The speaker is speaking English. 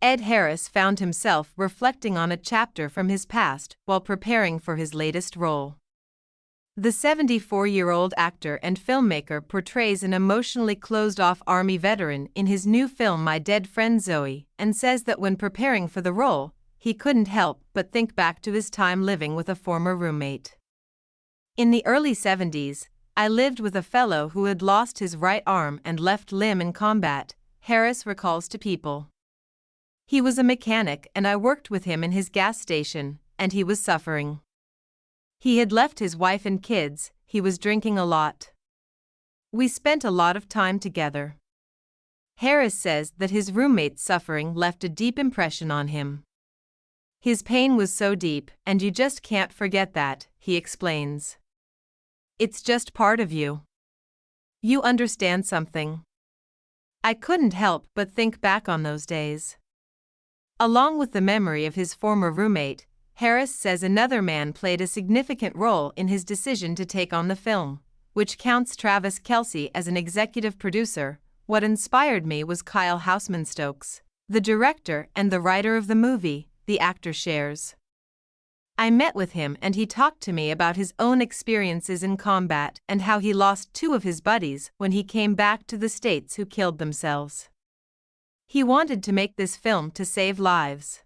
Ed Harris found himself reflecting on a chapter from his past while preparing for his latest role. The 74-year-old actor and filmmaker portrays an emotionally closed-off Army veteran in his new film My Dead Friend Zoe and says that when preparing for the role, he couldn't help but think back to his time living with a former roommate. In the early 70s, I lived with a fellow who had lost his right arm and left limb in combat, Harris recalls to People. He was a mechanic and I worked with him in his gas station, and he was suffering. He had left his wife and kids, he was drinking a lot. We spent a lot of time together. Harris says that his roommate's suffering left a deep impression on him. His pain was so deep, and you just can't forget that, he explains. It's just part of you. You understand something. I couldn't help but think back on those days. Along with the memory of his former roommate, Harris says another man played a significant role in his decision to take on the film, which counts Travis Kelce as an executive producer. What inspired me was Kyle Houseman-Stokes, the director and the writer of the movie, the actor shares. I met with him and he talked to me about his own experiences in combat and how he lost 2 of his buddies when he came back to the States who killed themselves. He wanted to make this film to save lives.